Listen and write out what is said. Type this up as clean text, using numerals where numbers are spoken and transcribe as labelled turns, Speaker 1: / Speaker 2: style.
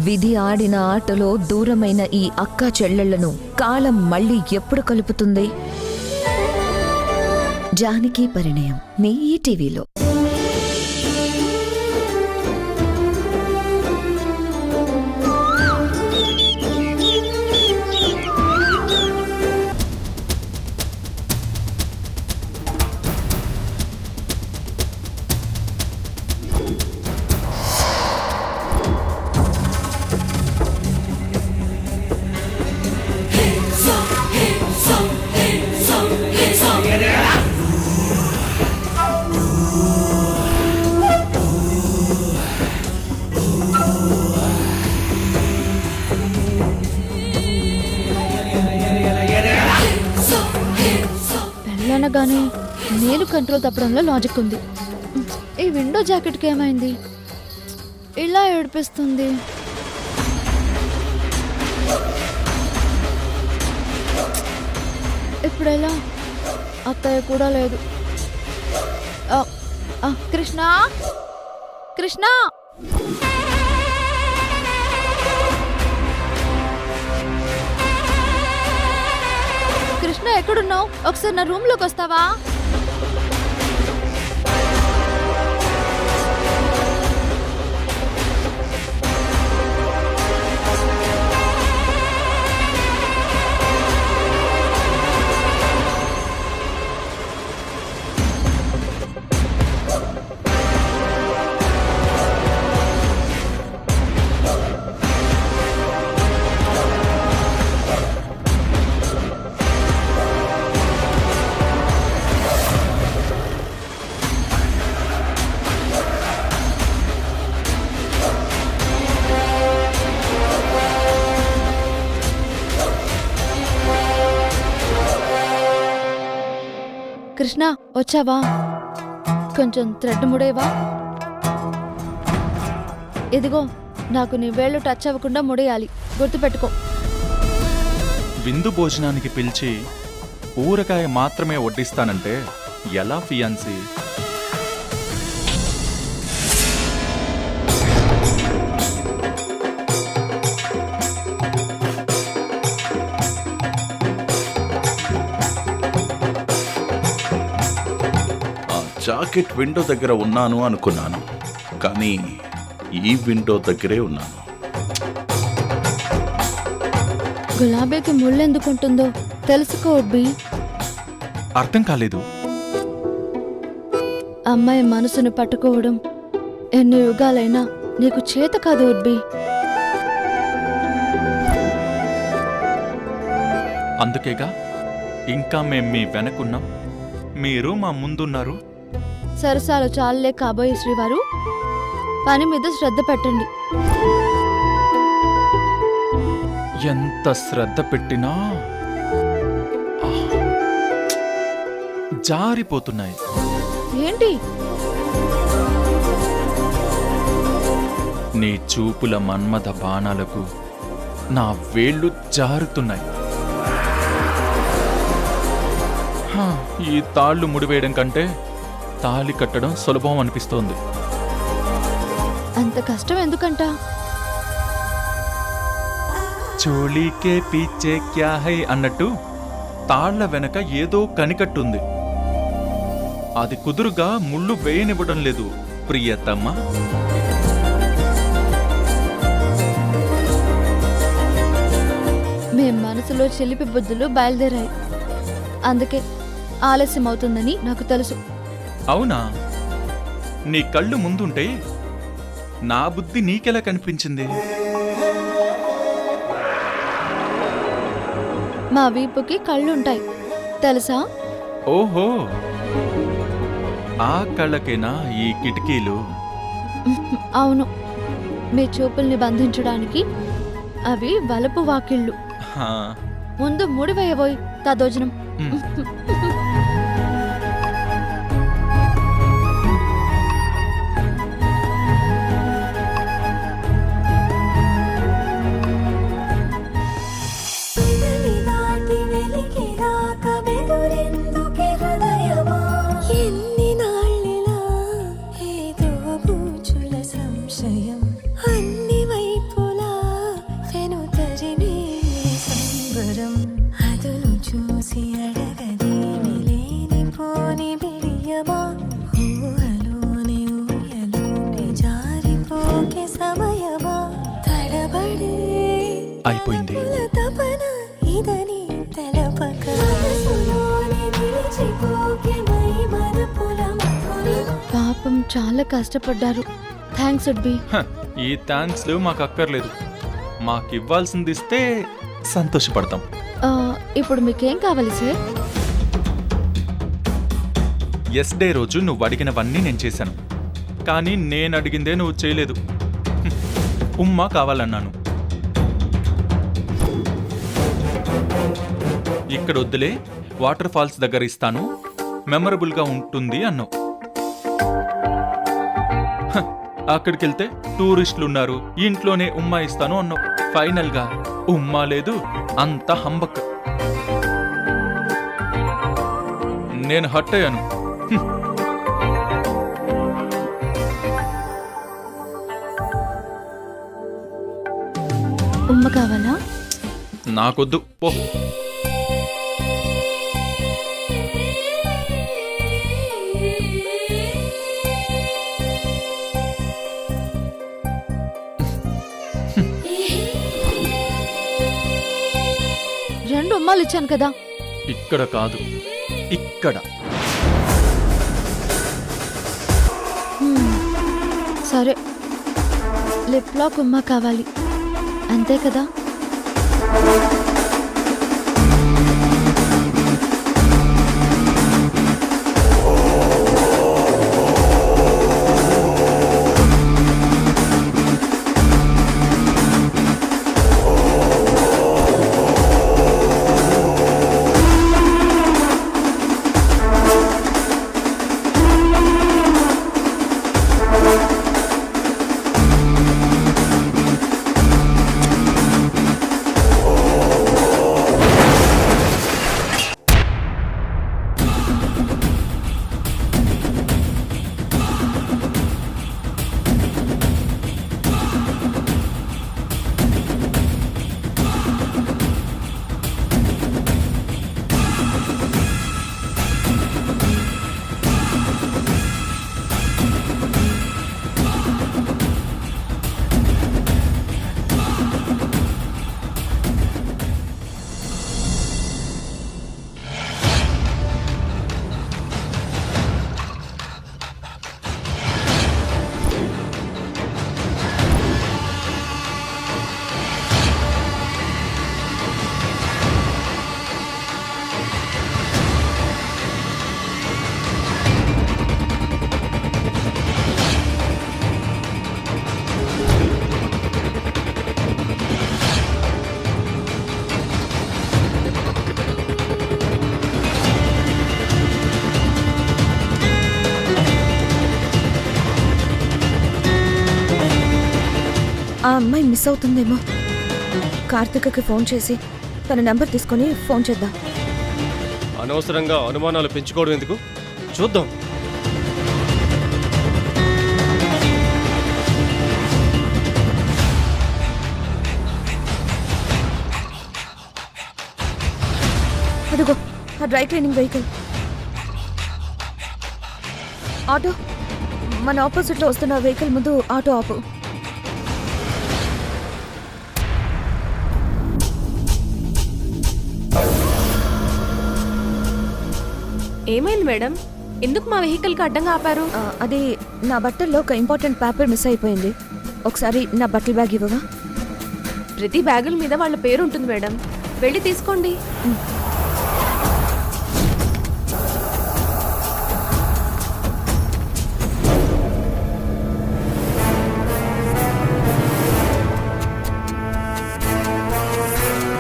Speaker 1: విధి ఆడిన ఆటలో దూరమైన ఈ అక్కా చెల్లెళ్లను కాలం మళ్ళీ ఎప్పుడు కలుపుతుంది? జానకి పరిణయం మీ ఈటీవీలో.
Speaker 2: పెళ్ళనగానే నేను కంట్రోల్ తప్పడంలో లాజిక్ ఉంది. ఈ విండో జాకెట్కి ఏమైంది? ఇలా ఏడిపిస్తుంది. ఇప్పుడెలా? అత్తయ్య కూడా లేదు. కృష్ణ, కృష్ణ, కృష్ణ ఎక్కడున్నావు? ఒకసారి నా రూమ్ లోకి వస్తావా? కృష్ణ వచ్చావా? కొంచెం థ్రెడ్ ముడేవా? ఇదిగో, నాకు నీ వేళ్ళు టచ్ అవ్వకుండా ముడేయాలి, గుర్తుపెట్టుకో.
Speaker 3: విందు భోజనానికి పిలిచి ఊరగాయ మాత్రమే వడ్డిస్తానంటే ఎలా ఫియాన్సీ?
Speaker 4: జాకెట్ విండో దగ్గర ఉన్నాను అనుకున్నాను, కానీ ఈ విండో దగ్గరే ఉన్నాను.
Speaker 2: గులాబీకి ముళ్ళెందుకుంటుందో తెలుసుకో ఉడ్బి.
Speaker 3: అర్థం కాలేదు.
Speaker 2: అమ్మాయి మనసును పట్టుకోవడం ఎన్ని యుగాలైనా నీకు చేత కాదు ఉడ్బి.
Speaker 3: అందుకేగా ఇంకా మేం మీ వెనకున్నాం, మీరు మా ముందున్నారు.
Speaker 2: సరసాలు చాలులే కాబోయే శ్రీవారు, పని మీద శ్రద్ధ పెట్టండి.
Speaker 3: ఎంత శ్రద్ధ పెట్టినా జారిపోతున్నాయి.
Speaker 2: ఏంటి?
Speaker 3: నీ చూపుల మన్మథ బాణాలకు నా వేళ్ళు జారుతున్నాయి. ఈ తాళ్ళు ముడివేయడం కంటే తాళి కట్టడం సులభం అనిపిస్తోంది.
Speaker 2: అంత కష్టం ఎందుకంట?
Speaker 3: చోళీకే పీచే క్యా హై అన్నట్టు తాళ్ల వెనక ఏదో కనికట్టుంది. అది కుదురుగా ముళ్ళు వేయనివ్వడం లేదు ప్రియతమ్మా.
Speaker 2: మేం మనసులో చిలిపి బుద్ధులు బయలుదేరాయి, అందుకే ఆలస్యం అవుతుందని నాకు తెలుసు.
Speaker 3: అవునా? నీ కళ్ళు ముందుంటే నా బుద్ధి నీకెలా కనిపించింది?
Speaker 2: మా వీపుకి కళ్ళుంటాయి తెలుసా?
Speaker 3: ఓహో, ఆ కళ్ళకేనా ఈ కిటికీలు?
Speaker 2: అవును, మీ చూపుల్ని బంధించడానికి అవి వలపు వాకిళ్ళు. ముందు ముడివేయబోయి తదోజనం.
Speaker 5: అన్ని వైపులా
Speaker 3: అయిపోయింది.
Speaker 5: తపన ఇదని తెలపక మనసులోనే నిలిచిపోకే మై మరపుల మధుర
Speaker 2: పాపం చాలా కష్టపడ్డారు. థ్యాంక్స్ ఉడ్బి.
Speaker 3: హ, ఈ థ్యాంక్స్లు మాకు అక్కర్లేదు. మాకు ఇవ్వాల్సింది ఇస్తే సంతోషపడతాం.
Speaker 2: ఇప్పుడు మీకేం కావాలి సార్?
Speaker 3: ఎస్ డే రోజు నువ్వు అడిగినవన్నీ నేను చేశాను, కానీ నేను అడిగిందే నువ్వు చేయలేదు. ఉమ్మా కావాలన్నాను, ఇక్కడ వద్దులే వాటర్ ఫాల్స్ దగ్గర ఇస్తాను, మెమరబుల్గా ఉంటుంది అన్నావు. హ, అక్కడికి వెళ్తే టూరిస్టులు ఉన్నారు, ఇంట్లోనే ఉమ్మా ఇస్తాను అన్నావు. ఫైనల్గా ఉమ్మా లేదు, అంత హంబక్. నేను హట్ అయ్యాను.
Speaker 2: ఉమ్మ కావాలా?
Speaker 3: నాకొద్దు పో.
Speaker 2: రెండు ఉమ్మాలు ఇచ్చాను కదా.
Speaker 3: ఇక్కడ కాదు, ఇక్కడ.
Speaker 2: సరే, లిప్ లాక్ ఉమ్మ కావాలి అంతే కదా?
Speaker 1: ఆ అమ్మాయి మిస్ అవుతుందేమో. కార్తికకి ఫోన్ చేసి తన నెంబర్ తీసుకొని ఫోన్ చేద్దాం.
Speaker 6: అనవసరంగా అనుమానాలు పెంచుకోవడం ఎందుకు? చూద్దాం.
Speaker 1: అదిగో ఆ డ్రై క్లీనింగ్ వెహికల్. ఆటో, మన ఆపోజిట్లో వస్తున్న వెహికల్ ముందు ఆటో ఆపు.
Speaker 5: ఏమైంది మేడం? ఎందుకు మా వెహికల్కి అడ్డంగా ఆపారు?
Speaker 1: అది నా బట్టల్లో ఒక ఇంపార్టెంట్ పేపర్ మిస్ అయిపోయింది. ఒకసారి నా బట్టల బ్యాగ్ ఇవ్వవా?
Speaker 5: ప్రతి బ్యాగుల మీద వాళ్ళ పేరు ఉంటుంది మేడం, వెళ్ళి తీసుకోండి.